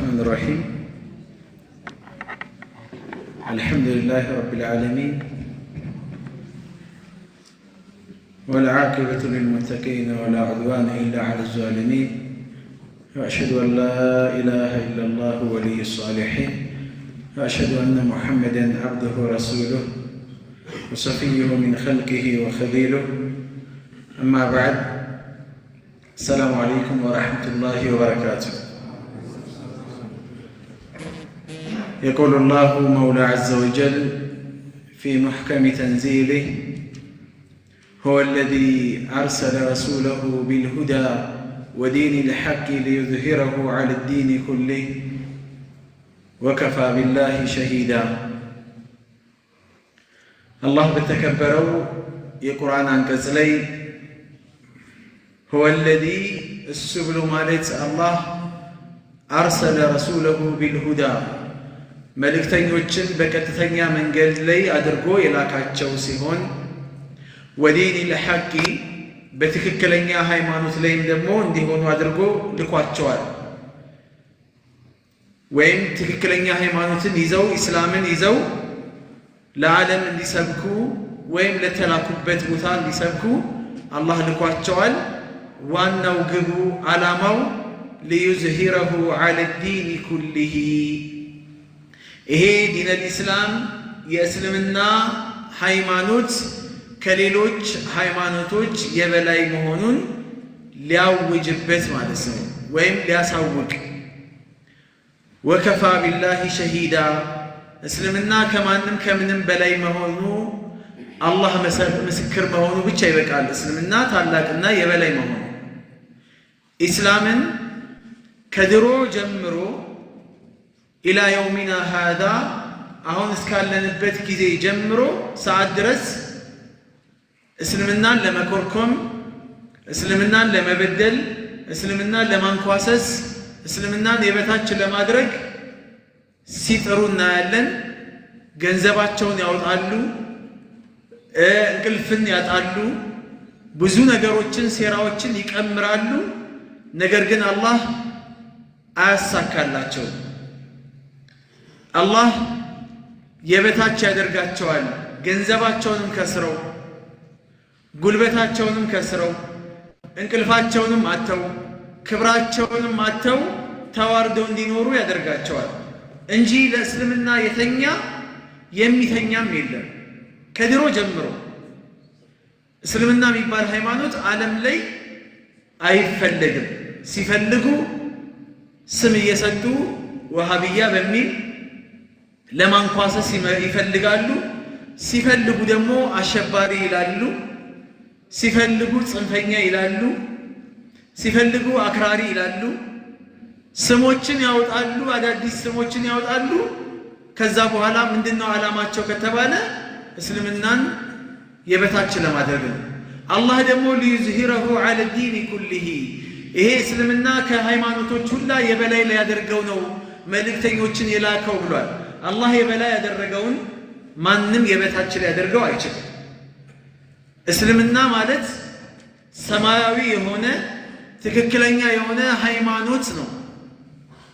الرحمن الرحيم. الحمد لله رب العالمين، والعاقبة للمتقين ولا عدوان إلا على الظالمين، وأشهد أن لا إله إلا الله ولي الصالحين، وأشهد أن محمدا عبده ورسوله وصفيه من خلقه وخليله. أما بعد، السلام عليكم ورحمة الله وبركاته. يقول الله مولى عز وجل في محكم تنزيله: هو الذي أرسل رسوله بالهدى ودين الحق ليظهره على الدين كله وكفى بالله شهيدا. الله بتكبروا የቁርአን አንቀጽ ላይ هو الذي السبل مالت الله أرسل رسوله بالهدى መልእክተኞችን በቀጥተኛ መንገድ ላይ አድርጎ የላካቸው ሲሆን ወዲን الحق በትክክለኛ ሃይማኖት ላይም ደግሞ እንዲሆኑ አድርጎ ልኳቸዋል። ወይም ትክክለኛ ሃይማኖትን ይዘው ኢስላምን ይዘው ለዓለም እንዲሰብኩ ወይም ለተላኩበት ቦታ እንዲሰብኩ አላህ ልኳቸዋል። ዋናው ግቡ ዓላማው ليظهره على الدين كله ይሄ ዲን الإسلام የእስልምና ሃይማኖት ከሌሎች ሃይማኖቶች የበላይ መሆኑን ሊያውጅበት ማለት ነው፣ ወይም ሊያሳውቅ። ወከፋ ቢላሂ ሸሂዳ እስልምና ከማንም ከምንም በላይ መሆኑ አላህ ምስክር መሆኑ ብቻ ይበቃል። እስልምና ታላቅና የበላይ መሆኑ ኢስላምን ከድሮ ጀምሮ ኢላ የውሚና ሃዛ አሁን እስካለንበት ጊዜ ጀምሮ ሰዓት ድረስ እስልምናን ለመኮርኮም፣ እስልምናን ለመበደል፣ እስልምናን ለማንኳሰስ፣ እስልምናን የበታች ለማድረግ ሲጥሩ እናያለን። ገንዘባቸውን ያወጣሉ፣ እንቅልፍን ያጣሉ፣ ብዙ ነገሮችን ሴራዎችን ይቀምራሉ። ነገር ግን አላህ አያሳካላቸውም። አላህ የበታች ያደርጋቸዋል። ገንዘባቸውንም ከስረው፣ ጉልበታቸውንም ከስረው፣ እንቅልፋቸውንም አጥተው፣ ክብራቸውንም አጥተው ተዋርደው እንዲኖሩ ያደርጋቸዋል እንጂ ለእስልምና የተኛ የሚተኛም የለም። ከድሮ ጀምሮ እስልምና የሚባል ሃይማኖት ዓለም ላይ አይፈለግም። ሲፈልጉ ስም እየሰጡ ወሃቢያ በሚል ለማንኳሰስ ይፈልጋሉ። ሲፈልጉ ደግሞ አሸባሪ ይላሉ። ሲፈልጉ ጽንፈኛ ይላሉ። ሲፈልጉ አክራሪ ይላሉ። ስሞችን ያወጣሉ፣ አዳዲስ ስሞችን ያወጣሉ። ከዛ በኋላ ምንድነው ዓላማቸው ከተባለ እስልምናን የበታች ለማድረግ ነው። አላህ ደግሞ ليظهره على الدين كله ይሄ እስልምና ከሃይማኖቶች ሁሉ የበላይ ሊያደርገው ነው መልእክተኞችን የላከው ብሏል። አላህ የበላይ ያደረገውን ማንም የበታች ሊያደርገው አይችልም። እስልምና ማለት ሰማያዊ የሆነ ትክክለኛ የሆነ ሃይማኖት ነው።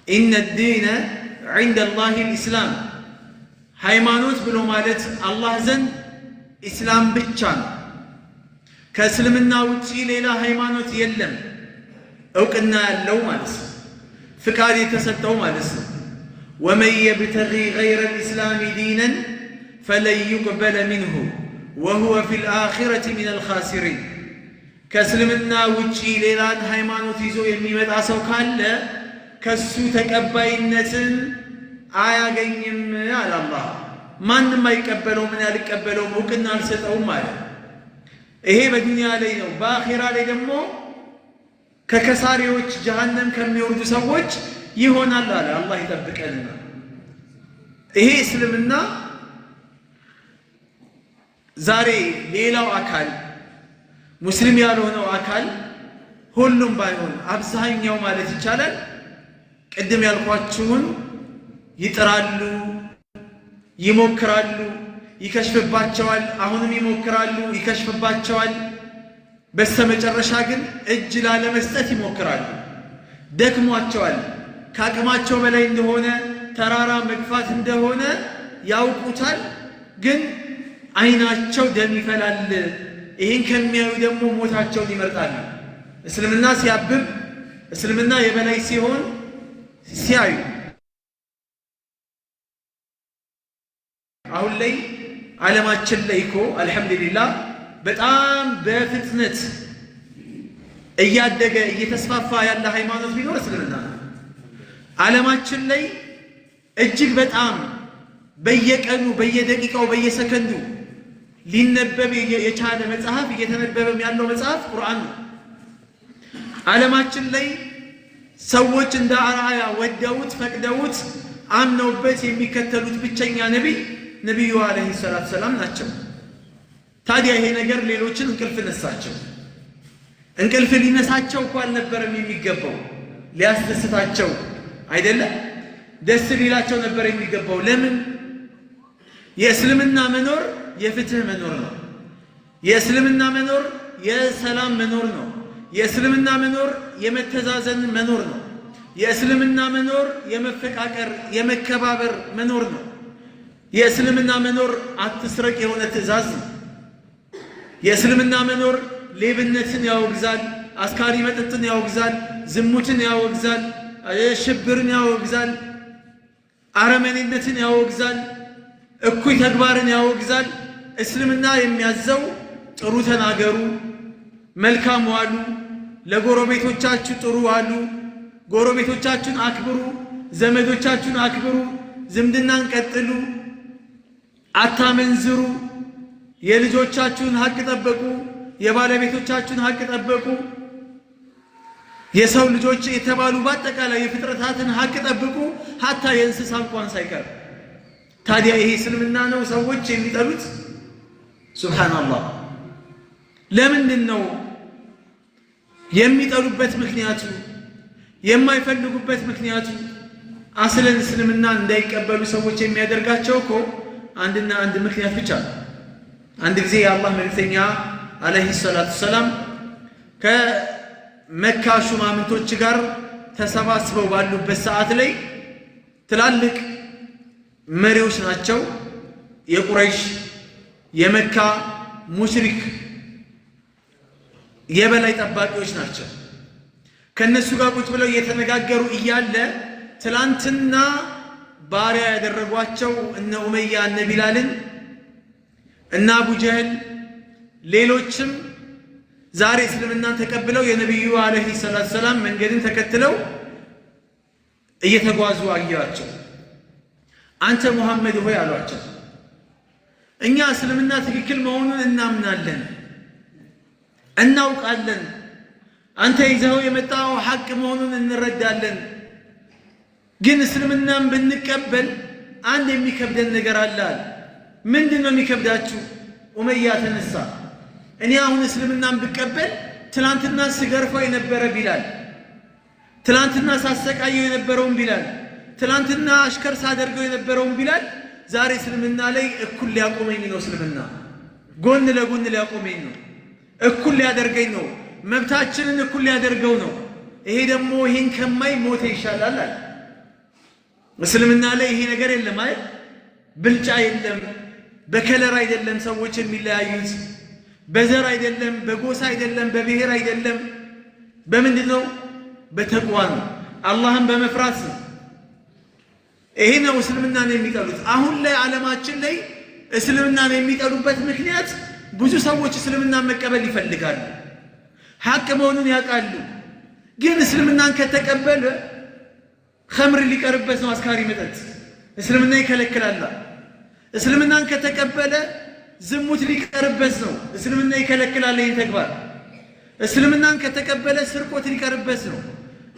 ኢነ الدين عند الله الإسلام ሃይማኖት ብሎ ማለት አላህ ዘንድ ኢስላም ብቻ ነው። ከእስልምና ውጪ ሌላ ሃይማኖት የለም። እውቅና ያለው ማለት ነው፣ ፍቃድ የተሰጠው ማለት ነው። ومن يبتغي غير الإسلام دينا فلن يقبل منه وهو في الآخرة من الخاسرين ከእስልምና ውጪ ሌላን ሃይማኖት ይዞ የሚመጣ ሰው ካለ ከሱ ተቀባይነትን አያገኝም አለ አላህ። ማንም አይቀበለው፣ ምን ያልቀበለው እውቅና አልሰጠውም ማለት። ይሄ በዱንያ ላይ ነው። በአኺራ ላይ ደግሞ ከከሳሪዎች ጀሃነም ከሚወርዱ ሰዎች ይሆናል አለ። አላህ ይጠብቀንና ይሄ እስልምና ዛሬ ሌላው አካል ሙስሊም ያልሆነው አካል ሁሉም ባይሆን አብዛኛው ማለት ይቻላል ቅድም ያልኳችሁን ይጥራሉ፣ ይሞክራሉ፣ ይከሽፍባቸዋል። አሁንም ይሞክራሉ፣ ይከሽፍባቸዋል። በስተመጨረሻ ግን እጅ ላለመስጠት ይሞክራሉ። ደክሟቸዋል። ካቅማቸው በላይ እንደሆነ ተራራ መግፋት እንደሆነ ያውቁታል። ግን አይናቸው ደም ይፈላል። ይህን ከሚያዩ ደግሞ ሞታቸውን ይመርጣሉ። እስልምና ሲያብብ እስልምና የበላይ ሲሆን ሲያዩ አሁን ላይ ዓለማችን ላይ እኮ አልሐምዱሊላህ በጣም በፍጥነት እያደገ እየተስፋፋ ያለ ሃይማኖት ቢኖር እስልምና ነው። ዓለማችን ላይ እጅግ በጣም በየቀኑ በየደቂቃው በየሰከንዱ ሊነበብ የቻለ መጽሐፍ እየተነበበም ያለው መጽሐፍ ቁርአን ነው። ዓለማችን ላይ ሰዎች እንደ አርአያ ወደውት ፈቅደውት አምነውበት የሚከተሉት ብቸኛ ነቢዩ አለይሂ ሰላቱ ሰላም ናቸው። ታዲያ ይሄ ነገር ሌሎችን እንቅልፍ ነሳቸው። እንቅልፍ ሊነሳቸው እኮ አልነበረም የሚገባው፣ ሊያስደስታቸው አይደለም፣ ደስ ሊላቸው ነበር የሚገባው። ለምን? የእስልምና መኖር የፍትህ መኖር ነው። የእስልምና መኖር የሰላም መኖር ነው። የእስልምና መኖር የመተዛዘን መኖር ነው። የእስልምና መኖር የመፈቃቀር የመከባበር መኖር ነው። የእስልምና መኖር አትስረቅ የሆነ ትእዛዝ ነው። የእስልምና መኖር ሌብነትን ያወግዛል፣ አስካሪ መጠጥን ያወግዛል፣ ዝሙትን ያወግዛል፣ ሽብርን ያወግዛል፣ አረመኔነትን ያወግዛል፣ እኩይ ተግባርን ያወግዛል። እስልምና የሚያዘው ጥሩ ተናገሩ፣ መልካም ዋሉ፣ ለጎረቤቶቻችሁ ጥሩ ዋሉ፣ ጎረቤቶቻችሁን አክብሩ፣ ዘመዶቻችሁን አክብሩ፣ ዝምድናን ቀጥሉ፣ አታመንዝሩ፣ የልጆቻችሁን ሀቅ ጠብቁ፣ የባለቤቶቻችሁን ሀቅ ጠብቁ፣ የሰው ልጆች የተባሉ በአጠቃላይ የፍጥረታትን ሀቅ ጠብቁ፣ ሀታ የእንስሳ እንኳን ሳይቀር። ታዲያ ይሄ እስልምና ነው ሰዎች የሚጠሉት? ሱብሃንአላህ። ለምንድን ነው የሚጠሉበት? ምክንያቱ የማይፈልጉበት ምክንያቱ አስለን እስልምና እንዳይቀበሉ ሰዎች የሚያደርጋቸው እኮ አንድና አንድ ምክንያት ብቻ ነው። አንድ ጊዜ የአላህ መልእክተኛ አለይሂ ሰላቱ ሰላም ከመካ ሹማምንቶች ጋር ተሰባስበው ባሉበት ሰዓት ላይ ትላልቅ መሪዎች ናቸው፣ የቁረይሽ የመካ ሙሽሪክ የበላይ ጠባቂዎች ናቸው። ከነሱ ጋር ቁጭ ብለው እየተነጋገሩ እያለ ትላንትና ባሪያ ያደረጓቸው እነ ኡመያ እነ ቢላልን እና አቡ ጀህል ሌሎችም ዛሬ እስልምናን ተቀብለው የነቢዩ አለይሂ ሰላቱ ሰላም መንገድን ተከትለው እየተጓዙ አያቸው። አንተ ሙሐመድ ሆይ አሏቸው፣ እኛ እስልምና ትክክል መሆኑን እናምናለን፣ እናውቃለን፣ አንተ ይዘኸው የመጣው ሐቅ መሆኑን እንረዳለን። ግን እስልምናን ብንቀበል አንድ የሚከብደን ነገር አለ። ምንድን ነው የሚከብዳችሁ? ኡመያ ተነሳ። እኔ አሁን እስልምናን ብቀበል ትላንትና ስገርፈው የነበረ ቢላል፣ ትላንትና ሳሰቃየው የነበረውን ቢላል፣ ትላንትና አሽከር ሳደርገው የነበረውን ቢላል ዛሬ እስልምና ላይ እኩል ሊያቆመኝ ነው። እስልምና ጎን ለጎን ሊያቆመኝ ነው፣ እኩል ሊያደርገኝ ነው፣ መብታችንን እኩል ሊያደርገው ነው። ይሄ ደግሞ ይሄን ከማይ ሞተ ይሻላል አለ። እስልምና ላይ ይሄ ነገር የለም አይደል? ብልጫ የለም። በከለር አይደለም ሰዎች የሚለያዩት፣ በዘር አይደለም፣ በጎሳ አይደለም፣ በብሔር አይደለም። በምንድን ነው? በተቅዋ ነው፣ አላህን በመፍራት ነው። ይሄ ነው እስልምናን የሚጠሉት። አሁን ላይ ዓለማችን ላይ እስልምናን የሚጠሉበት ምክንያት ብዙ ሰዎች እስልምናን መቀበል ይፈልጋሉ፣ ሐቅ መሆኑን ያውቃሉ። ግን እስልምናን ከተቀበለ ኸምር ሊቀርበት ነው፣ አስካሪ መጠጥ እስልምና ይከለክላል። እስልምናን ከተቀበለ ዝሙት ሊቀርበት ነው፣ እስልምና ይከለክላል ይህን ተግባር። እስልምናን ከተቀበለ ስርቆት ሊቀርበት ነው።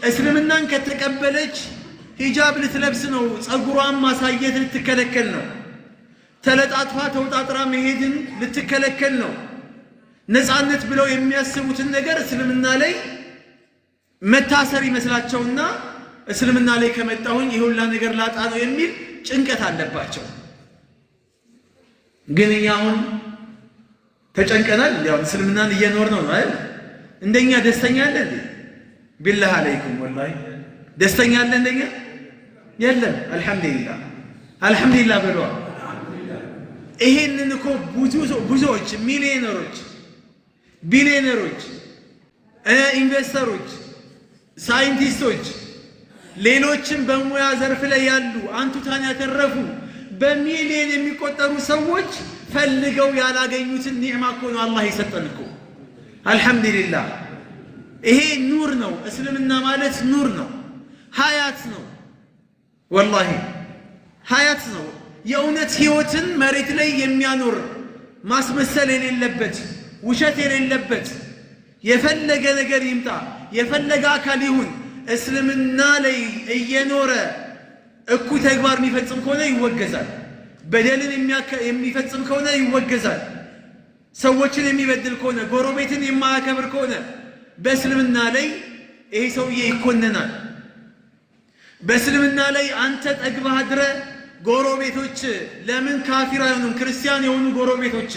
እስልምናን ከተቀበለች ሂጃብ ልትለብስ ነው፣ ጸጉሯን ማሳየት ልትከለከል ነው። ተለጣጥፋ ተውጣጥራ መሄድን ልትከለከል ነው። ነፃነት ብለው የሚያስቡትን ነገር እስልምና ላይ መታሰር ይመስላቸውና እስልምና ላይ ከመጣሁኝ ይሁላ ነገር ላጣ ነው የሚል ጭንቀት አለባቸው። ግን እኛ አሁን ተጨንቀናል። ያው እስልምናን እየኖር ነው አይደል? እንደኛ ደስተኛ አለ እንዴ? ቢላህ አለይኩም ወላሂ ደስተኛ አለ እንደኛ የለም። አልሐምዱሊላህ ብሎ ይሄንን እኮ ብዙዎች ሚሊዮነሮች፣ ቢሊዮነሮች፣ ኢንቨስተሮች፣ ሳይንቲስቶች፣ ሌሎችም በሙያ ዘርፍ ላይ ያሉ አንቱታን ያተረፉ በሚሊዮን የሚቆጠሩ ሰዎች ፈልገው ያላገኙትን ኒዕማ እኮ ነው አላህ የሰጠን እኮ። አልሐምዱሊላህ ይሄ ኑር ነው። እስልምና ማለት ኑር ነው፣ ሀያት ነው። ወላሂ ሀያት ነው። የእውነት ህይወትን መሬት ላይ የሚያኖር ማስመሰል የሌለበት ውሸት የሌለበት የፈለገ ነገር ይምጣ የፈለገ አካል ይሁን እስልምና ላይ እየኖረ እኩይ ተግባር የሚፈጽም ከሆነ ይወገዛል። በደልን የሚፈጽም ከሆነ ይወገዛል። ሰዎችን የሚበድል ከሆነ ጎረቤትን የማያከብር ከሆነ በእስልምና ላይ ይሄ ሰውዬ ይኮነናል። በእስልምና ላይ አንተ ጠግባህ አድረህ ጎረቤቶች ለምን ካፊር አይሆኑም? ክርስቲያን የሆኑ ጎረቤቶች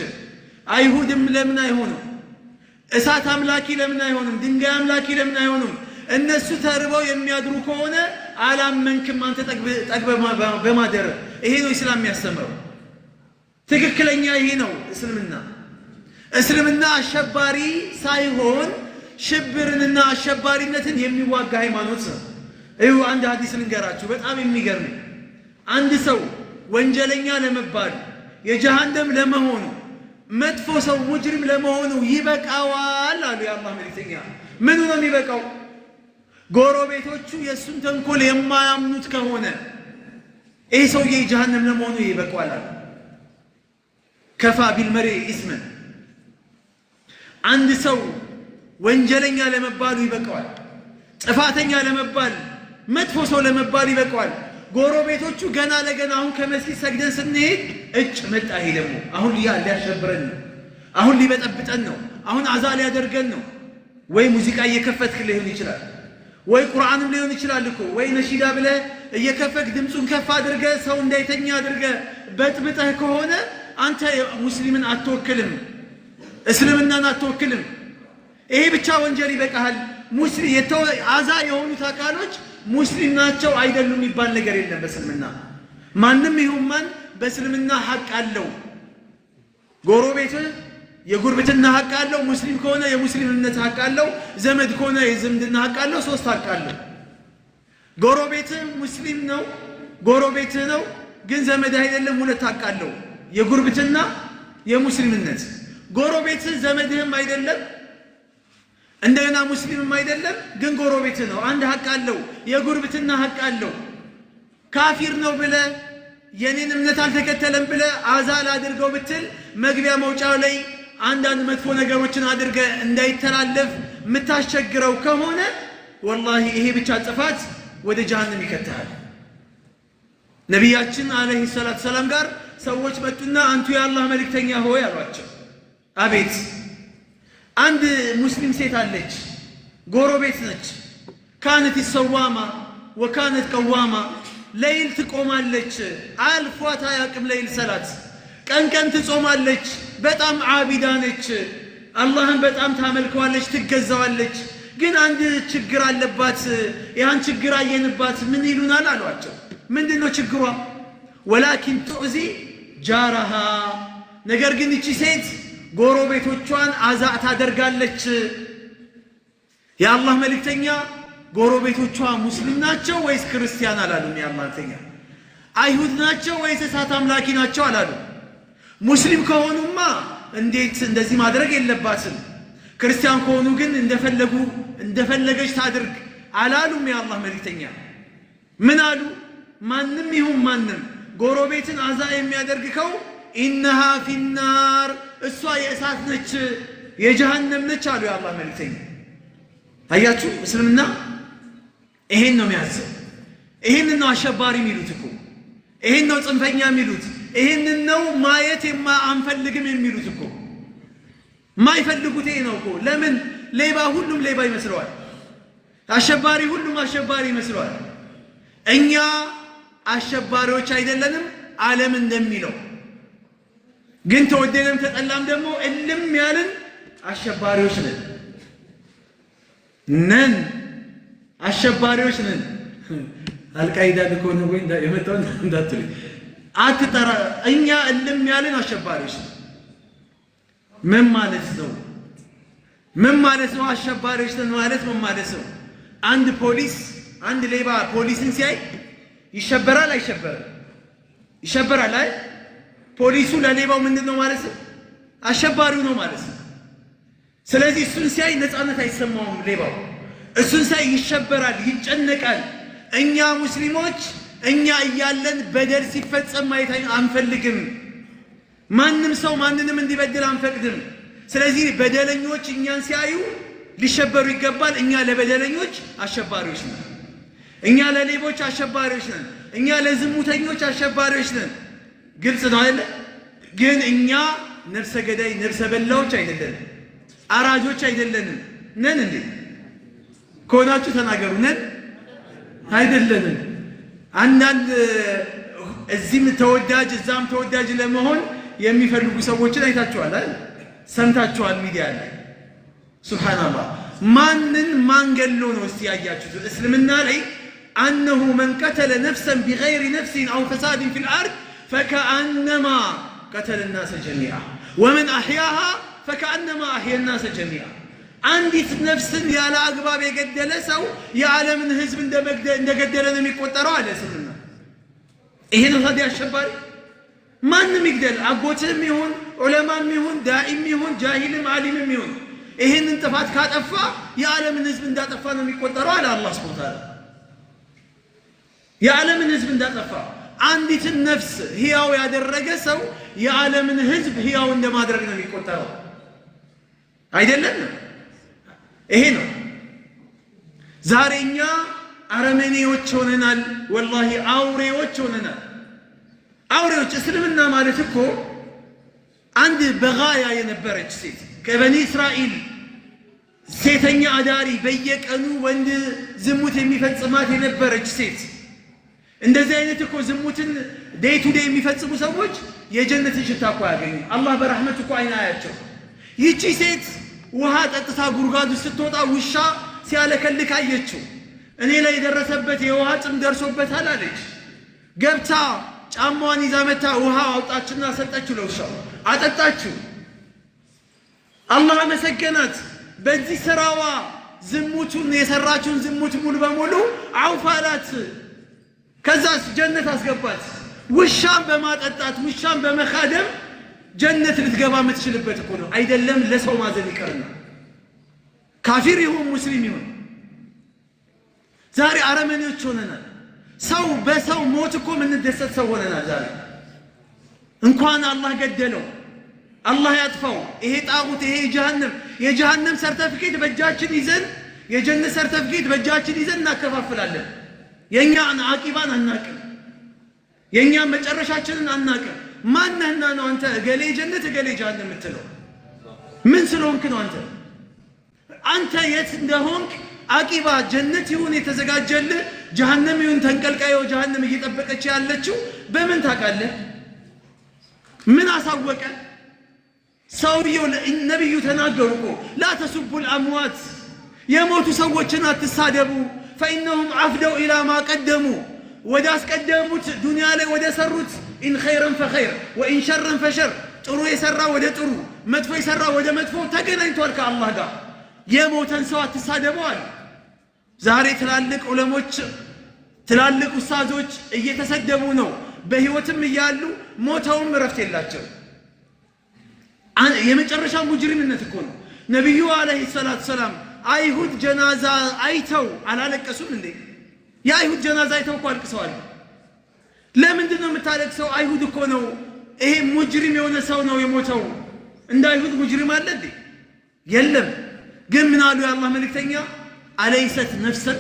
አይሁድም ለምን አይሆኑም? እሳት አምላኪ ለምን አይሆኑም? ድንጋይ አምላኪ ለምን አይሆኑም? እነሱ ተርበው የሚያድሩ ከሆነ አላመንክም አንተ ጠግበህ በማደር። ይሄ ነው ኢስላም የሚያስተምረው። ትክክለኛ ይሄ ነው እስልምና። እስልምና አሸባሪ ሳይሆን ሽብርንና አሸባሪነትን የሚዋጋ ሃይማኖት ነው። ይኸው አንድ ሐዲስ ልንገራችሁ በጣም የሚገርም። አንድ ሰው ወንጀለኛ ለመባሉ የጀሃነም ለመሆኑ መጥፎ ሰው ሙጅሪም ለመሆኑ ይበቃዋል አሉ የአላህ መልእክተኛ። ምኑ ነው የሚበቃው? ጎረቤቶቹ የእሱን ተንኮል የማያምኑት ከሆነ ይህ ሰውዬ ጀሃነም ለመሆኑ ይበቃዋል አሉ። ከፋ ቢልመሪ ኢስመን። አንድ ሰው ወንጀለኛ ለመባሉ ይበቃዋል። ጥፋተኛ ለመባል መጥፎ ሰው ለመባል ይበቃዋል። ጎረቤቶቹ ገና ለገና አሁን ከመስጊድ ሰግደን ስንሄድ እጭ መጣ፣ ይሄ ደግሞ አሁን ሊያሸብረን ነው፣ አሁን ሊበጠብጠን ነው፣ አሁን አዛ ሊያደርገን ነው። ወይ ሙዚቃ እየከፈትክ ሊሆን ይችላል፣ ወይ ቁርአንም ሊሆን ይችላል እኮ ወይ ነሺዳ ብለህ እየከፈክ ድምፁን ከፍ አድርገህ ሰው እንዳይተኛ አድርገህ በጥብጠህ ከሆነ አንተ ሙስሊምን አትወክልም፣ እስልምናን አትወክልም። ይሄ ብቻ ወንጀል ይበቃሃል። ሙስሊም አዛ የሆኑት አካሎች ሙስሊም ናቸው አይደሉም የሚባል ነገር የለም በእስልምና። ማንም ይሁን ማን በእስልምና ሐቅ አለው። ጎረቤት የጉርብትና ሐቅ አለው። ሙስሊም ከሆነ የሙስሊምነት ሐቅ አለው። ዘመድ ከሆነ የዝምድና ሐቅ አለው። ሶስት ሐቅ አለው። ጎረቤት ሙስሊም ነው፣ ጎረቤት ነው ግን ዘመድ አይደለም። ሁለት ሐቅ አለው፣ የጉርብትና የሙስሊምነት። ጎረቤት ዘመድህም አይደለም እንደገና ሙስሊምም አይደለም ግን ጎረቤት ነው። አንድ ሐቅ አለው፣ የጉርብትና ሐቅ አለው። ካፊር ነው ብለ የኔን እምነት አልተከተለም ብለ አዛል አድርገው ብትል መግቢያ መውጫው ላይ አንዳንድ መጥፎ ነገሮችን አድርገ እንዳይተላለፍ የምታስቸግረው ከሆነ ወላሂ ይሄ ብቻ ጥፋት ወደ ጀሃነም ይከተሃል። ነቢያችን አለይሂ ሰላቱ ሰላም ጋር ሰዎች መጡና አንቱ የአላህ መልእክተኛ ሆይ አሏቸው። አቤት። አንድ ሙስሊም ሴት አለች፣ ጎረቤት ነች። ካነት ሰዋማ ወካነት ቀዋማ፣ ለይል ትቆማለች፣ አልፏት አያውቅም ለይል ሰላት። ቀን ቀን ትጾማለች፣ በጣም ዓቢዳ ነች፣ አላህን በጣም ታመልከዋለች፣ ትገዛዋለች። ግን አንድ ችግር አለባት። ያን ችግር አየንባት። ምን ይሉናል አሏቸው። ምንድነው ችግሯ? ወላኪን ቱዕዚ ጃራሃ፣ ነገር ግን እቺ ሴት ጎረቤቶቿን አዛ ታደርጋለች። የአላህ መልእክተኛ ጎረቤቶቿ ሙስሊም ናቸው ወይስ ክርስቲያን አላሉም። የአላህ መልእክተኛ አይሁድ ናቸው ወይስ እሳት አምላኪ ናቸው አላሉ። ሙስሊም ከሆኑማ እንዴት እንደዚህ ማድረግ የለባትም፣ ክርስቲያን ከሆኑ ግን እንደፈለገች ታድርግ አላሉም። የአላህ መልእክተኛ ምን አሉ? ማንም ይሁን ማንም ጎረቤትን አዛ የሚያደርግከው ኢነሃ ፊናር፣ እሷ የእሳት ነች የጀሃነም ነች አሉ የአላህ መልእክተኛ። አያችሁ እስልምና ይሄን ነው የሚያዘው። ይሄን ነው አሸባሪ የሚሉት እኮ፣ ይሄን ነው ጽንፈኛ የሚሉት፣ ይሄን ነው ማየት አንፈልግም የሚሉት እኮ። ማይፈልጉት ይሄ ነው እኮ። ለምን ሌባ ሁሉም ሌባ ይመስለዋል፣ አሸባሪ ሁሉም አሸባሪ ይመስለዋል። እኛ አሸባሪዎች አይደለንም ዓለም እንደሚለው፣ ግን ተወደደም ተጠላም ደግሞ እልም ያልን አሸባሪዎች ነን አሸባሪዎች ነን። አልቃይዳ ከሆነ ወይ የመጣው እንዳትሉ አትጠራ እኛ እልም ያለን አሸባሪዎች ምን ማለት ነው? ምን ማለት ነው? አሸባሪዎች ነን ማለት ምን ማለት ነው? አንድ ፖሊስ አንድ ሌባ ፖሊስን ሲያይ ይሸበራል አይሸበርም? ይሸበራል አይ ፖሊሱ ለሌባው ምንድነው ማለት ነው? አሸባሪው ነው ማለት ነው። ስለዚህ እሱን ሲያይ ነፃነት አይሰማውም ሌባው። እሱን ሲያይ ይሸበራል፣ ይጨነቃል። እኛ ሙስሊሞች እኛ እያለን በደል ሲፈጸም ማየት አንፈልግም። ማንም ሰው ማንንም እንዲበድል አንፈቅድም። ስለዚህ በደለኞች እኛን ሲያዩ ሊሸበሩ ይገባል። እኛ ለበደለኞች አሸባሪዎች ነን። እኛ ለሌቦች አሸባሪዎች ነን። እኛ ለዝሙተኞች አሸባሪዎች ነን። ግልጽ ነው አይደል? ግን እኛ ነፍሰ ገዳይ ነፍሰ በላዎች አይደለንም። አራጆች አይደለንም። ነን እንዴ? ከሆናችሁ ተናገሩ። ነን አይደለንም? አንዳንድ እዚህም ተወዳጅ እዛም ተወዳጅ ለመሆን የሚፈልጉ ሰዎችን አይታችኋል አይደል? ሰምታችኋል ሚዲያ ላይ። ሱብሃንአላህ ማንን ማንገሎ ነው እስቲ ያያችሁት? እስልምና ላይ أنه من قتل نفسا بغير نفس أو فساد في الأرض فكأنما قتل الناس جميعا ومن أحياها فكأنما أحيا الناس جميعا عندي نفس يا لا أقباب يقدل سو يا عالم الحزب إن قدلنا ميقوتروا على سننا إيه هذا الشباب ما نمقدل أقوتهم يهون علماء يهون دائم يهون جاهل عالم يهون إيه انتفات كات أفا يا عالم الحزب إن داتفانا ميقوتروا على الله سبحانه وتعالى የዓለምን ህዝብ እንዳጠፋ አንዲትን ነፍስ ህያው ያደረገ ሰው የዓለምን ህዝብ ህያው እንደማድረግ ነው የሚቆጠረው አይደለም? ይሄ ነው። ዛሬኛ አረመኔዎች ሆነናል። ወላሂ አውሬዎች ሆነናል። አውሬዎች። እስልምና ማለት እኮ አንድ በጋያ የነበረች ሴት ከበኒ እስራኤል ሴተኛ አዳሪ በየቀኑ ወንድ ዝሙት የሚፈጽማት የነበረች ሴት እንደዚህ አይነት እኮ ዝሙትን ዴይ ቱ ዴይ የሚፈጽሙ ሰዎች የጀነትን ሽታ እኮ ያገኙ። አላህ በረህመቱ እኮ አይናያቸው። ይቺ ሴት ውሃ ጠጥታ ጉድጓድ ውስጥ ስትወጣ ውሻ ሲያለከልክ አየችው። እኔ ላይ የደረሰበት የውሃ ጥም ደርሶበታል አለች። ገብታ ጫማዋን ይዛ መታ ውሃ አውጣችና ሰጠችው፣ ለውሻው አጠጣችው። አላህ አመሰገናት። በዚህ ስራዋ ዝሙቱን የሰራችውን ዝሙት ሙሉ በሙሉ አውፋላት። ከዛስ ጀነት አስገባት። ውሻን በማጠጣት ውሻን በመኻደም ጀነት ልትገባ የምትችልበት እኮ ነው። አይደለም ለሰው ማዘን ይቀርና ካፊር ይሁን ሙስሊም ይሁን ዛሬ አረመኔዎች ሆነናል። ሰው በሰው ሞት እኮ የምንደሰት ሰው ሆነናል ዛሬ። እንኳን አላህ ገደለው አላህ ያጥፋው። ይሄ ጣጉት ይሄ የጀሃነም ሰርተፊኬት በእጃችን ይዘን የጀነት ሰርተፊኬት በእጃችን ይዘን እናከፋፍላለን። የኛን አቂባን አናቅም። የኛን መጨረሻችንን አናቅም። ማንነህና ነው አንተ እገሌ ጀነት እገሌ ጀሃነም የምትለው? ምን ስለሆንክ ነው አንተ? አንተ የት እንደሆንክ አቂባ ጀነት ይሁን የተዘጋጀልህ ጀሃነም ይሁን ተንቀልቃየው ጀሃነም እየጠበቀች ያለችው በምን ታውቃለህ? ምን አሳወቀ? ሰውየው ነብዩ ተናገሩ እኮ ላ ተሱቡል አምዋት፣ የሞቱ ሰዎችን አትሳደቡ። فإنهم عفدوا إلى ما قدموا وداس قدموت دنيا ላይ ወደ ሰሩት إن خيرا فخير وإن شرا فشر ጥሩ የሰራ ወደ ጥሩ መጥፎ የሰራ ወደ መጥፎ ተገናኝቷል ከአላህ ጋር። የሞተን ሰው አትሳደበዋል። ዛሬ ትላልቅ ዑለሞች ትላልቅ ኡስታዞች እየተሰደቡ ነው። በህይወትም እያሉ ሞተውም ረፍት የላቸው። የመጨረሻ ሙጅሪምነት እኮ ነው። ነብዩ አለይሂ ሰላቱ ሰላም አይሁድ ጀናዛ አይተው አላለቀሱም እንዴ? የአይሁድ ጀናዛ አይተው እኮ አልቅሰዋል። ለምንድን ነው የምታለቅሰው? አይሁድ እኮ ነው። ይሄ ሙጅሪም የሆነ ሰው ነው የሞተው። እንደ አይሁድ ሙጅሪም አለ እንዴ? የለም። ግን ምን አሉ የአላህ መልእክተኛ? አለይሰት ነፍሰን፣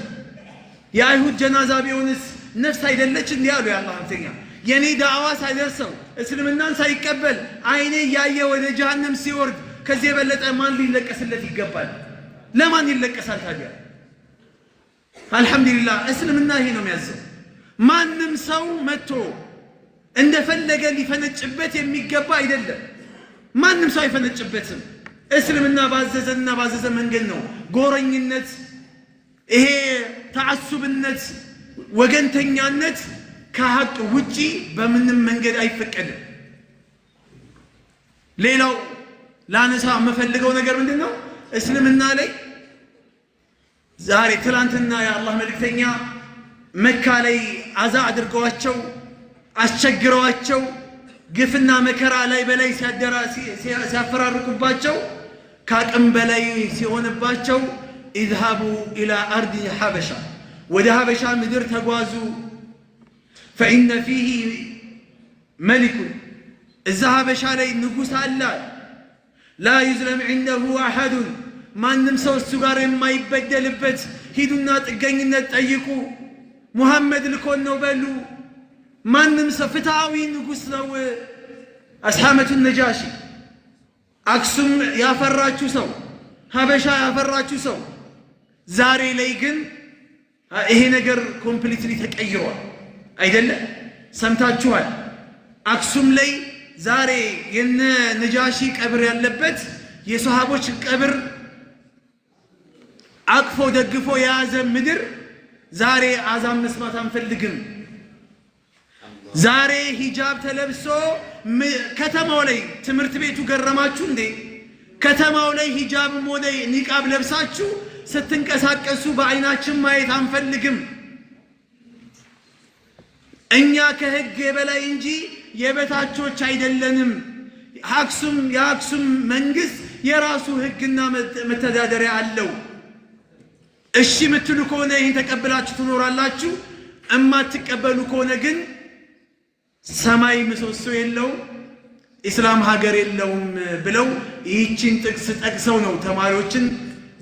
የአይሁድ ጀናዛ ቢሆንስ ነፍስ አይደለች እንዴ አሉ የአላህ መልእክተኛ። የኔ ዳዕዋ ሳይደርሰው እስልምናን ሳይቀበል አይኔ ያየ ወደ ጀሃነም ሲወርድ ከዚህ የበለጠ ማን ሊለቀስለት ይገባል? ለማን ይለቀሳል ታዲያ? አልহামዱሊላህ እስልምና ይሄ ነው የሚያዘው። ማንም ሰው መጥቶ እንደፈለገ ሊፈነጭበት የሚገባ አይደለም። ማንም ሰው አይፈነጭበትም። እስልምና ባዘዘና ባዘዘ መንገድ ነው። ጎረኝነት፣ ይሄ ተዓሱብነት ወገንተኛነት ከሐቅ ውጪ በምንም መንገድ አይፈቀድም። ሌላው ላነሳ የምፈልገው ነገር ምንድነው? እስልምና ላይ ዛሬ ትላንትና የአላህ መልእክተኛ መካ ላይ አዛ አድርገዋቸው አስቸግረዋቸው ግፍና መከራ ላይ በላይ ሲያፈራርቁባቸው ከአቅም በላይ ሲሆንባቸው ኢዝሃቡ ኢላ አርድ ሐበሻ ወደ ሐበሻ ምድር ተጓዙ ፈኢነ ፊህ መሊኩን እዛ ሐበሻ ላይ ንጉሥ አለ ላ ዩዝለም ዐንደሁ አሐዱን ማንም ሰው እሱ ጋር የማይበደልበት ሂዱና ጥገኝነት ጠይቁ ሙሐመድ ልኮን ነው በሉ ማንም ሰው ፍትሃዊ ንጉሥ ነው አስሐመቱ ነጃሺ አክሱም ያፈራችሁ ሰው ሐበሻ ያፈራችሁ ሰው ዛሬ ላይ ግን ይሄ ነገር ኮምፕሊትሊ ተቀይሯል አይደለ ሰምታችኋል አክሱም ላይ ዛሬ የነ ነጃሺ ቀብር ያለበት የሷሃቦች ቀብር አቅፎ ደግፎ የያዘ ምድር ዛሬ አዛን መስማት አንፈልግም ዛሬ ሂጃብ ተለብሶ ከተማው ላይ ትምህርት ቤቱ ገረማችሁ እንዴ ከተማው ላይ ሂጃብ ሆነ ኒቃብ ለብሳችሁ ስትንቀሳቀሱ በአይናችን ማየት አንፈልግም እኛ ከህግ የበላይ እንጂ የበታቾች አይደለንም የአክሱም መንግስት የራሱ ህግና መተዳደሪያ አለው እሺ ምትሉ ከሆነ ይሄን ተቀበላችሁ ትኖራላችሁ እማትቀበሉ ከሆነ ግን ሰማይ ምሰሶ የለው ኢስላም ሀገር የለውም ብለው ይህችን ጥቅስ ጠቅሰው ነው ተማሪዎችን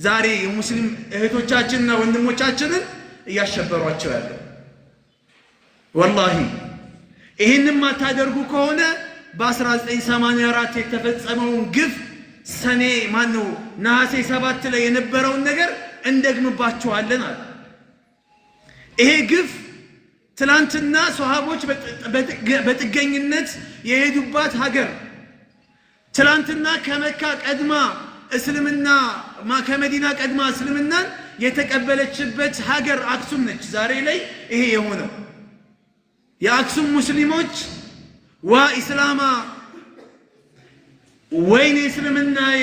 ዛሬ የሙስሊም እህቶቻችንና ወንድሞቻችንን እያሸበሯቸው ያለው ወላሂ ይሄንን ማታደርጉ ከሆነ በ1984 የተፈጸመውን ግፍ ሰኔ ማነው ነሐሴ 7 ላይ የነበረውን ነገር እንደግምባችኋለን አለ ይሄ ግፍ ትላንትና ሷሃቦች በጥገኝነት የሄዱባት ሀገር ትላንትና ከመካ ቀድማ እስልምና ከመዲና ቀድማ እስልምናን የተቀበለችበት ሀገር አክሱም ነች ዛሬ ላይ ይሄ የሆነው የአክሱም ሙስሊሞች ኢስላማ ወይኔ እስልምናዬ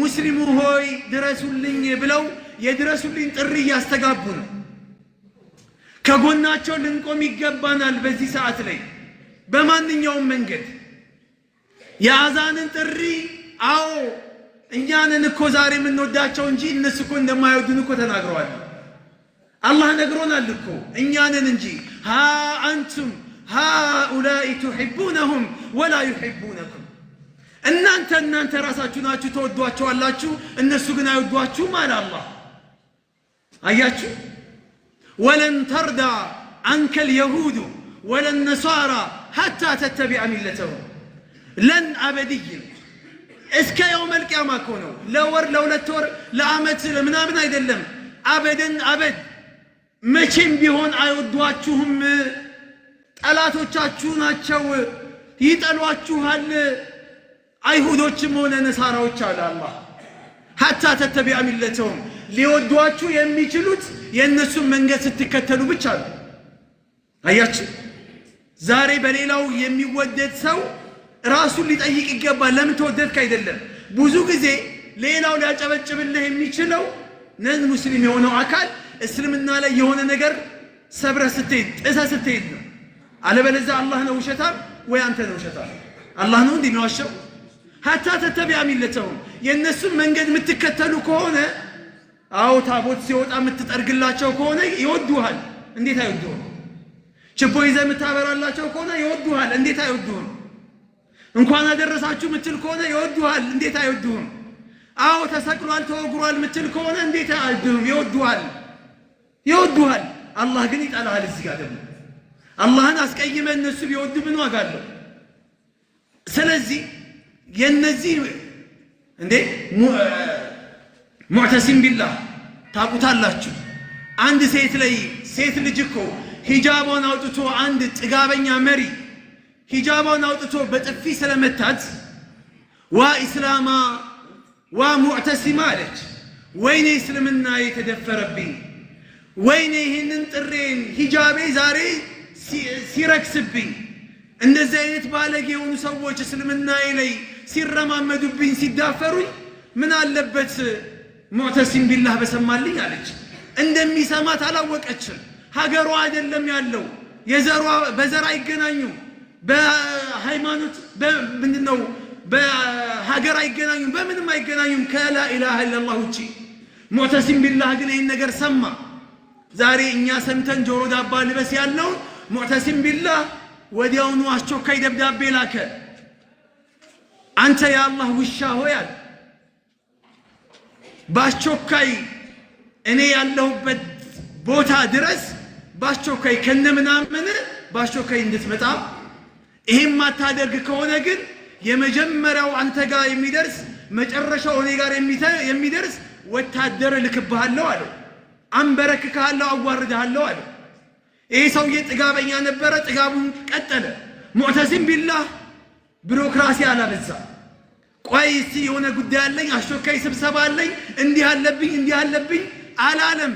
ሙስሊሙ ሆይ ድረሱልኝ ብለው የድረሱልኝ ጥሪ ያስተጋቡ ነው ከጎናቸው ልንቆም ይገባናል በዚህ ሰዓት ላይ በማንኛውም መንገድ የአዛንን ጥሪ አዎ እኛንን እኮ ዛሬ የምንወዳቸው እንጂ እነሱ እኮ እንደማይወዱን እኮ ተናግረዋል አላህ ነግሮናል እኮ እኛንን እንጂ ها አንቱም هؤلاء تحبونهم ولا يحبونكم እናንተ ራሳችሁ ናችሁ ተወዷቸዋላችሁ እነሱ ግን አይወዷችሁም አለ አላህ አያችሁ ولن ترضى عنك اليهود ولا النصارى حتى تتبع ملتهم لن أبدي اسك يوم القيامة كونوا لولا تور لعمت لمنامن አይደለም أبد መቼም ቢሆን አይወዷችሁም ጠላቶቻችሁ ናቸው ይጠሏችኋል አይሁዶችም ሆነ ነሳራዎች አለ አላህ حتى تتبع ملتهم ሊወዷችሁ የሚችሉት የነሱን መንገድ ስትከተሉ ብቻ ነው አያችሁ ዛሬ በሌላው የሚወደድ ሰው ራሱን ሊጠይቅ ይገባል ለምን ተወደድክ አይደለም ብዙ ጊዜ ሌላው ሊያጨበጭብልህ የሚችለው ነን ሙስሊም የሆነው አካል እስልምና ላይ የሆነ ነገር ሰብረ ስትሄድ ጥሰ ስትሄድ ነው አለበለዚያ አላህ ነው ውሸታም ወይ አንተ ነው ውሸታም አላህ ነው እንደሚዋሸው حتى تتبع ملتهم የነሱን መንገድ የምትከተሉ ከሆነ አው ታቦት ሲወጣ የምትጠርግላቸው ከሆነ ይወዱሃል እንዴት አይወዱህም ችቦ ይዘህ የምታበራላቸው ከሆነ ይወዱሃል እንዴት አይወዱህም እንኳን አደረሳችሁ ምትል ከሆነ ይወዱሃል እንዴት አይወዱህም አው ተሰቅሏል ተወግሯል ምትል ከሆነ እንዴት አይወዱህም ይወዱሃል አላህ ግን ይጠላሃል እዚህ ጋር ደግሞ አላህን አስቀይመ እነሱ ቢወዱ ምን ዋጋ አለው ስለዚህ የነዚህ እንዴ ሙዕተሲም ቢላህ ታቁታላችሁ አንድ ሴት ልጅ እኮ ሂጃቧን አውጥቶ አንድ ጥጋበኛ መሪ ሂጃቧን አውጥቶ በጥፊ ስለመታት ኢስላማ ሙዕተሲማ አለች ወይኔ እስልምና የተደፈረብኝ ወይኔ ይህንን ጥሬን ሂጃቤ ዛሬ ሲረክስብኝ እንደዚህ አይነት ባለጌ የሆኑ ሰዎች እስልምናዬ ላይ ሲረማመዱብኝ ሲዳፈሩኝ ምን አለበት ሙዕተሲም ቢላህ በሰማልኝ አለች። እንደሚሰማት አላወቀችም። ሀገሯ አይደለም ያለው በዘር አይገናኙም፣ በሃይማኖት ምንድነው በሀገር አይገናኙም፣ በምንም አይገናኙም ከላ ኢላሃ ኢላላህ ውጪ። ሙዕተሲም ቢላህ ግን ይህን ነገር ሰማ። ዛሬ እኛ ሰምተን ጆሮ ዳባ ልበስ ያለውን ሙዕተሲም ቢላህ ወዲያውኑ አስቸኳይ ደብዳቤ ላከ። አንተ የአላህ ውሻ ሆይ አለ፣ በአስቸኳይ እኔ ያለሁበት ቦታ ድረስ በአስቸኳይ ከነምናምን በአስቸኳይ እንድትመጣ፣ ይሄን ማታደርግ ከሆነ ግን የመጀመሪያው አንተ ጋር የሚደርስ መጨረሻው እኔ ጋር የሚደርስ ወታደር ልክብሃለሁ አለው። አንበረክክሃለሁ፣ አዋርድሃለሁ አለው። ይሄ ሰውዬ ጥጋበኛ ነበረ። ጥጋቡን ቀጠለ። ሙዕተሲም ቢላህ ቢሮክራሲ አላበዛ። ቆይ እስቲ የሆነ ጉዳይ አለኝ፣ አስቸኳይ ስብሰባ አለኝ፣ እንዲህ አለብኝ አላለም።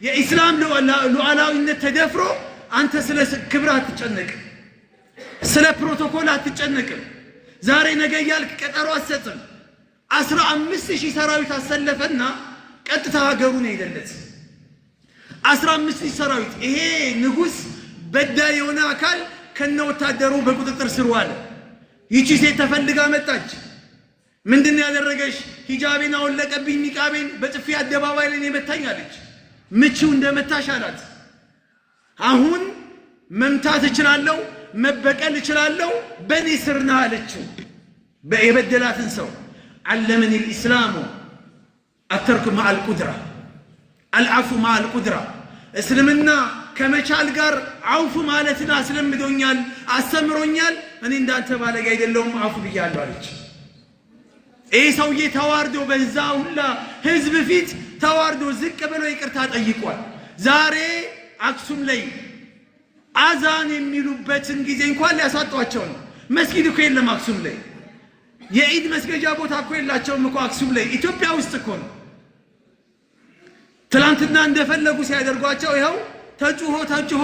የኢስላም ሉዓላዊነት ተደፍሮ አንተ ስለ ክብር አትጨነቅም፣ ስለ ፕሮቶኮል አትጨነቅም። ዛሬ ነገ እያልክ ቀጠሮ አትሰጥም። 15,000 ሰራዊት አሰለፈና ቀጥታ ሀገሩን ሄደለት። 15,000 ሰራዊት። ይሄ ንጉሥ በዳይ የሆነ አካል ከነ ወታደሩ በቁጥጥር ስር ዋለ። ይቺ ሴት ተፈልጋ መጣች። ምንድን ያደረገሽ? ሂጃቤን አወለቀብኝ፣ ኒቃቤን በጥፊ አደባባይ ላይ የመታኝ አለች። ምቺው እንደመታሽ አላት። አሁን መምታት እችላለሁ፣ መበቀል እችላለሁ፣ በኔ ስር ነህ አለችው። የበደላትን ሰው علمني الإسلام الترك مع القدرة العفو مع القدرة اسلمنا ከመቻል ጋር አውፉ ማለትና አስለምዶኛል፣ አስተምሮኛል። እኔ እንዳንተ ባለጋ አይደለሁም፣ አፉ ብያለሁ አለች። ይሄ ሰውዬ ተዋርዶ በዛ ሁላ ህዝብ ፊት ተዋርዶ ዝቅ ብሎ ይቅርታ ጠይቋል። ዛሬ አክሱም ላይ አዛን የሚሉበትን ጊዜ እንኳን ሊያሳጧቸው ነው። መስጊድ እኮ የለም አክሱም ላይ። የኢድ መስገጃ ቦታ እኮ የላቸውም እኮ አክሱም ላይ። ኢትዮጵያ ውስጥ እኮ ነው። ትላንትና እንደፈለጉ ሲያደርጓቸው ይኸው ተጩሆ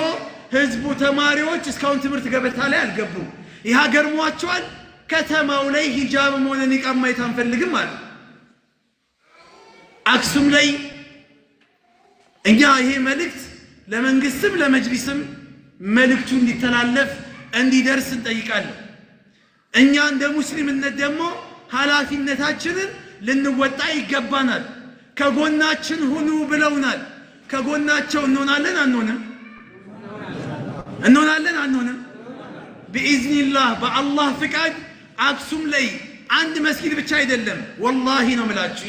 ህዝቡ ተማሪዎች እስካሁን ትምህርት ገበታ ላይ አልገቡም። ይህ ገርሟቸዋል። ከተማው ላይ ሂጃብ ሆነ ኒቃብ ማየት አንፈልግም አለ። አክሱም ላይ እኛ ይሄ መልእክት ለመንግስትም ለመጅሊስም መልእክቱ እንዲተላለፍ እንዲደርስ እንጠይቃለን። እኛ እንደ ሙስሊምነት ደግሞ ኃላፊነታችንን ልንወጣ ይገባናል። ከጎናችን ሁኑ ብለውናል። ከጎናቸው እንሆናለን አንሆንም? እንሆናለን። بإذنillah በአላህ ፍቃድ አክሱም ላይ አንድ መስጊድ ብቻ አይደለም፣ ወላሂ ነው የምላችሁ።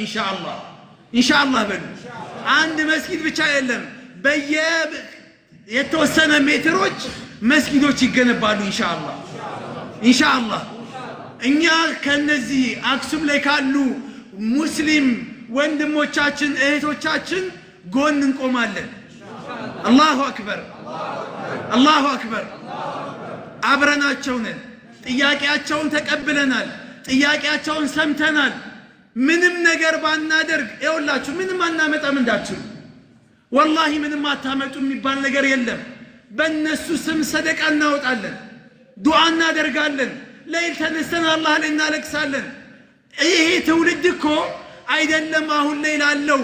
ኢንሻአላህ በሉ። አንድ መስጊድ ብቻ አይደለም፣ የተወሰነ ሜትሮች መስጊዶች ይገነባሉ ኢንሻአላህ። እኛ ከነዚህ አክሱም ላይ ካሉ ሙስሊም ወንድሞቻችን እህቶቻችን ጎን እንቆማለን። አላሁ አክበር። አብረናቸው ነን። ጥያቄያቸውን ተቀብለናል። ጥያቄያቸውን ሰምተናል። ምንም ነገር ባናደርግ ይኸውላችሁ ምንም አናመጣም እንዳትሉ፣ ወላሂ ምንም አታመጡ የሚባል ነገር የለም። በእነሱ ስም ሰደቃ እናወጣለን፣ ዱዓ እናደርጋለን፣ ለይል ተነስተን አላህ ላይ እናለቅሳለን። ይሄ ትውልድ እኮ አይደለም አሁን ላይ ላለው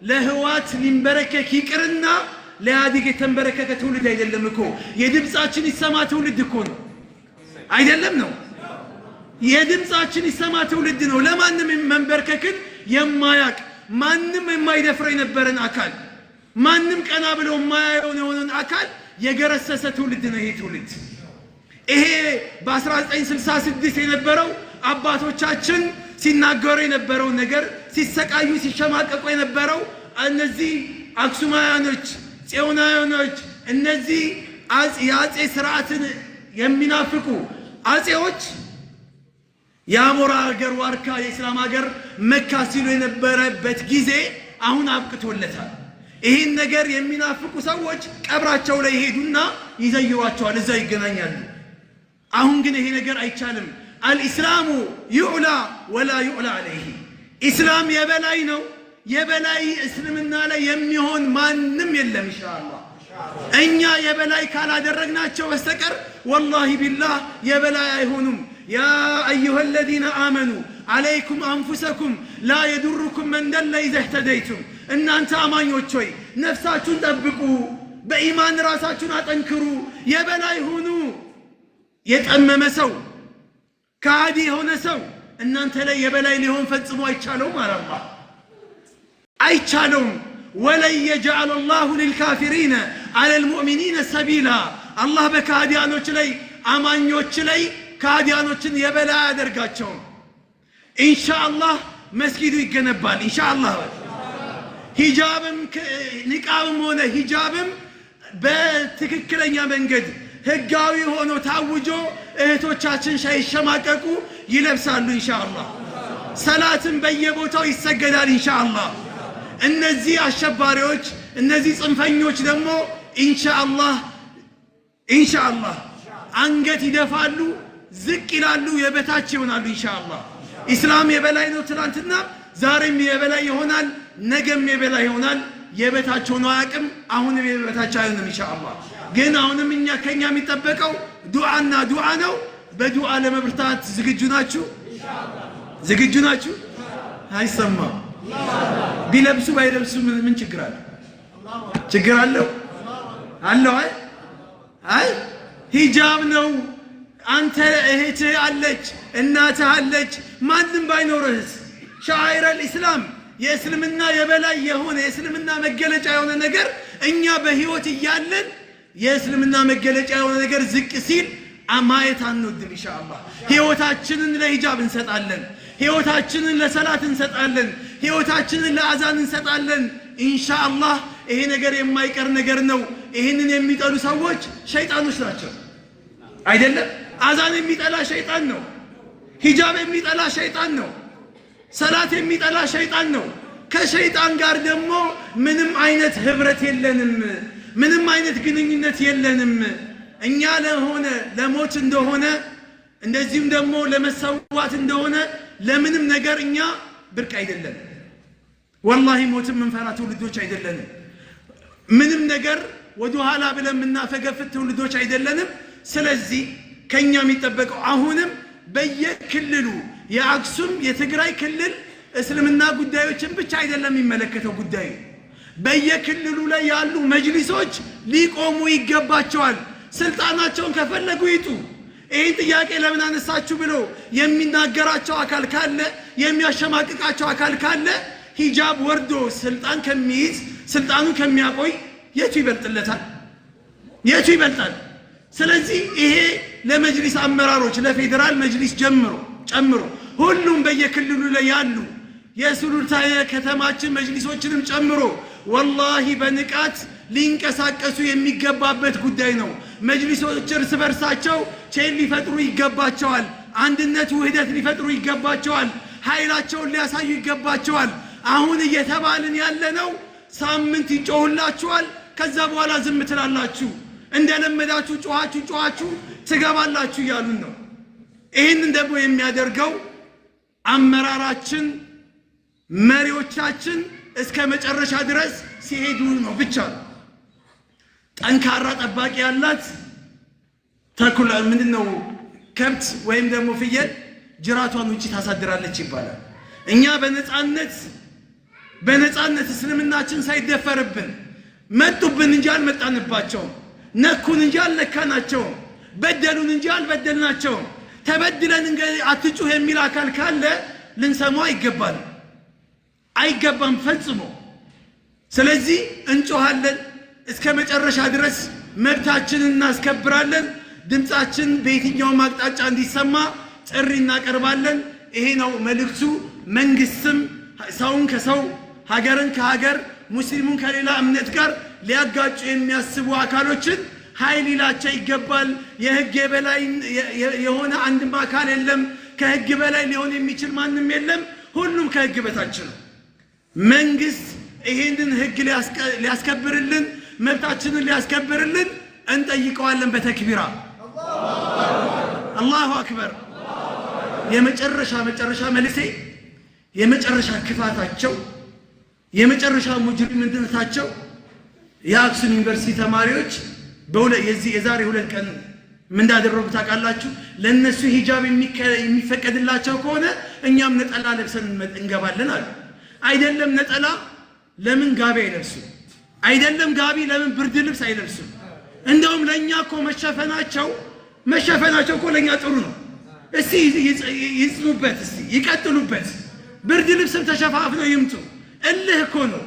ለህዋት ሊንበረከክ ይቅርና ለኢህአዴግ የተንበረከከ ትውልድ አይደለም እኮ። የድምጻችን ይሰማ ትውልድ እኮ ነው። አይደለም ነው? የድምጻችን ይሰማ ትውልድ ነው። ለማንም መንበርከክን የማያቅ ማንም የማይደፍረው የነበረን አካል ማንም ቀና ብሎ የማያየውን አካል የገረሰሰ ትውልድ ነው ይሄ ትውልድ። ይሄ በ1966 የነበረው አባቶቻችን ሲናገሩ የነበረው ነገር፣ ሲሰቃዩ ሲሸማቀቁ የነበረው እነዚህ አክሱማውያኖች ጽዮናውያኖች፣ እነዚህ የአጼ ስርዓትን የሚናፍቁ አጼዎች የአሞራ ሀገር ዋርካ የእስላም ሀገር መካ ሲሉ የነበረበት ጊዜ አሁን አብቅቶለታል። ይህን ነገር የሚናፍቁ ሰዎች ቀብራቸው ላይ ሄዱና ይዘይሯቸዋል፣ እዛ ይገናኛሉ። አሁን ግን ይሄ ነገር አይቻልም። አልኢስላሙ ዩዕላ ወላ ዩዕላ አለይህ። ኢስላም የበላይ ነው፣ የበላይ እስልምና ላይ የሚሆን ማንም የለም ኢንሻአላህ። እኛ የበላይ ካላደረግናቸው በስተቀር ወላሂ ቢላህ የበላይ አይሆኑም። ያ አዩሃ الذين آمنوا عليكم أنفسكم لا يضركم من ضل إذا اهتديتم እናንተ አማኞች ሆይ ነፍሳችሁን ጠብቁ፣ በኢማን ራሳችሁን አጠንክሩ፣ የበላይ ሁኑ። የጠመመ ሰው ከሃዲ የሆነ ሰው እናንተ ላይ የበላይ ሊሆን ፈጽሞ አይቻለውም አለ አላህ። አይቻለውም። ወለን የጀዐለ አላሁ ሊልካፊሪነ ዐለል ሙእሚኒነ ሰቢላ። አላህ በካህዲያኖች ላይ አማኞች ላይ ካህዲያኖችን የበላይ አያደርጋቸውም። ኢንሻአላህ መስጊዱ ይገነባል ኢንሻአላህ። ሂጃብም ኒቃብም ሆነ ሂጃብም በትክክለኛ መንገድ ህጋዊ ሆኖ ታውጆ እህቶቻችን ሳይሸማቀቁ ይለብሳሉ ኢንሻአላህ። ሰላትም በየቦታው ይሰገዳል ኢንሻአላህ። እነዚህ አሸባሪዎች እነዚህ ጽንፈኞች ደግሞ ኢንሻአላህ አንገት ይደፋሉ፣ ዝቅ ይላሉ፣ የበታች ይሆናሉ ኢንሻአላህ። ኢስላም የበላይ ነው ትናንትና፣ ዛሬም የበላይ ይሆናል፣ ነገም የበላይ ይሆናል። የበታች ሆኖ አያውቅም፣ አሁንም የበታች አይሆንም ኢንሻአላህ። ግን አሁንም ከኛ የሚጠበቀው ዱዓና ዱዓ ነው። በዱዓ ለመብርታት ዝግጁ ናችሁ? ዝግጁ ናችሁ? አይሰማም። ቢለብሱ ባይለብሱ ምን ችግር አለ? ችግር አለው አለው? አይ ሂጃብ ነው። አንተ እህትህ አለች፣ እናትህ አለች፣ ማንም ባይኖርህስ ሻዒረል ኢስላም የእስልምና የበላይ የሆነ የእስልምና መገለጫ የሆነ ነገር እኛ በህይወት እያለን የእስልምና መገለጫ የሆነ ነገር ዝቅ ሲል ማየት አንወድም ኢንሻአላህ። ህይወታችንን ለሂጃብ እንሰጣለን፣ ህይወታችንን ለሰላት እንሰጣለን፣ ህይወታችንን ለአዛን እንሰጣለን ኢንሻአላህ። ይሄ ነገር የማይቀር ነገር ነው። ይሄንን የሚጠሉ ሰዎች ሸይጣኖች ናቸው አይደለም? አዛን የሚጠላ ሸይጣን ነው። ሂጃብ የሚጠላ ሸይጣን ነው። ሰላት የሚጠላ ሸይጣን ነው። ከሸይጣን ጋር ደግሞ ምንም አይነት ህብረት የለንም፣ ምንም አይነት ግንኙነት የለንም። እኛ ለሆነ ለሞት እንደሆነ እንደዚህም ደግሞ ለመሰዋት እንደሆነ ለምንም ነገር እኛ ብርቅ አይደለም። ወላሂ ሞትም መንፈራ ትውልዶች አይደለንም። ምንም ነገር ወደ ኋላ ብለን የምናፈገፍት ትውልዶች አይደለንም። ስለዚህ ከኛ የሚጠበቀው አሁንም በየክልሉ የአክሱም የትግራይ ክልል እስልምና ጉዳዮችን ብቻ አይደለም የሚመለከተው ጉዳዩ። በየክልሉ ላይ ያሉ መጅሊሶች ሊቆሙ ይገባቸዋል። ስልጣናቸውን ከፈለጉ ይጡ። ይህን ጥያቄ ለምን አነሳችሁ ብሎ የሚናገራቸው አካል ካለ፣ የሚያሸማቅቃቸው አካል ካለ ሂጃብ ወርዶ ስልጣን ከሚይዝ ስልጣኑ ከሚያቆይ የቱ ይበልጥለታል? የቱ ይበልጣል? ስለዚህ ይሄ ለመጅሊስ አመራሮች ለፌዴራል መጅሊስ ጨምሮ ሁሉም በየክልሉ ላይ ያሉ የሱሉልታ ከተማችን መጅሊሶችንም ጨምሮ ወላሂ በንቃት ሊንቀሳቀሱ የሚገባበት ጉዳይ ነው። መጅሊሶች እርስ በርሳቸው ቼል ሊፈጥሩ ይገባቸዋል። አንድነት ውህደት ሊፈጥሩ ይገባቸዋል። ኃይላቸውን ሊያሳዩ ይገባቸዋል። አሁን እየተባልን ያለነው ሳምንት ይጮህላችኋል፣ ከዛ በኋላ ዝም ትላላችሁ፣ እንደለመዳችሁ ጮኻችሁ ትገባላችሁ እያሉን ነው። ይህንን ደግሞ የሚያደርገው አመራራችን መሪዎቻችን እስከ መጨረሻ ድረስ ሲሄዱ ነው ብቻ ነው። ጠንካራ ጠባቂ ያላት ተኩላ ምንድነው ከብት ወይም ደግሞ ፍየል ጅራቷን ውጪ ታሳድራለች ይባላል። እኛ በነፃነት እስልምናችን ሳይደፈርብን መጡብን እንጂ አልመጣንባቸውም። ነኩን እንጂ አልነካናቸውም። በደሉን እንጂ አልበደልናቸውም። ተበድለን እንግዲህ አትጩህ የሚል አካል ካለ ልንሰማው አይገባም ፈጽሞ። ስለዚህ እንጮሃለን እስከ መጨረሻ ድረስ መብታችንን እናስከብራለን። ድምጻችን በየትኛውም አቅጣጫ እንዲሰማ ጥሪ እናቀርባለን። ይሄ ነው መልእክቱ። መንግስትም ሰውን ከሰው ሀገርን ከሀገር ሙስሊሙን ከሌላ እምነት ጋር ሊያጋጩ የሚያስቡ አካሎችን ኃይል ይላቸው ይገባል። የህግ የበላይ የሆነ አንድም አካል የለም። ከህግ በላይ ሊሆን የሚችል ማንም የለም። ሁሉም ከህግ በታች ነው። መንግስት ይሄንን ህግ ሊያስከብርልን መብታችንን ሊያስከብርልን እንጠይቀዋለን በተክቢራ አላሁ አክበር። የመጨረሻ መልሴ የመጨረሻ ክፋታቸው የመጨረሻ ሙጅሪምነታቸው የአክሱም ዩኒቨርሲቲ ተማሪዎች የዛሬ 2 ቀን ምን እንዳደረጉ ታውቃላችሁ? ለነሱ ሂጃብ የሚፈቀድላቸው ከሆነ እኛም ነጠላ ለብሰን እንገባለን አሉ። አይደለም ነጠላ ለምን ጋቢ አይለብሱም? አይደለም ጋቢ ለምን ብርድ ልብስ አይለብሱም? እንደውም ለኛ እኮ መሸፈናቸው እኮ ለኛ ጥሩ ነው። እስቲ ይጽኑበት፣ እስቲ ይቀጥሉበት። ብርድ ልብስም ተሸፋፍነው ይምጡ። እልህ እኮ ነው።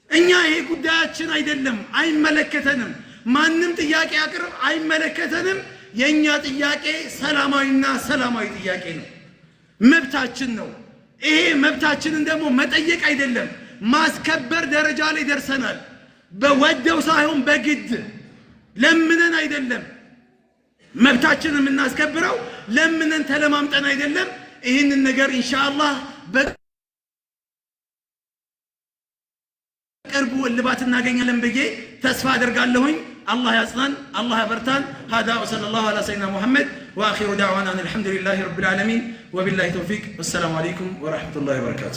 እኛ ይሄ ጉዳያችን አይደለም፣ አይመለከተንም። ማንም ጥያቄ ያቅርብ፣ አይመለከተንም። የኛ ጥያቄ ሰላማዊ ጥያቄ ነው፣ መብታችን ነው። ይሄ መብታችንን ደግሞ መጠየቅ አይደለም ማስከበር ደረጃ ላይ ደርሰናል። በወደው ሳይሆን በግድ ለምነን አይደለም መብታችንን የምናስከብረው፣ ለምነን ተለማምጠን አይደለም። ይህንን ነገር ኢንሻአላህ በቅርቡ እልባት እናገኛለን ብዬ ተስፋ አደርጋለሁኝ። الله يصنن الله يبرتان هذا وصلى الله على سيدنا محمد وآخر دعوانا الحمد لله رب العالمين وبالله توفيق والسلام عليكم ورحمة الله وبركاته.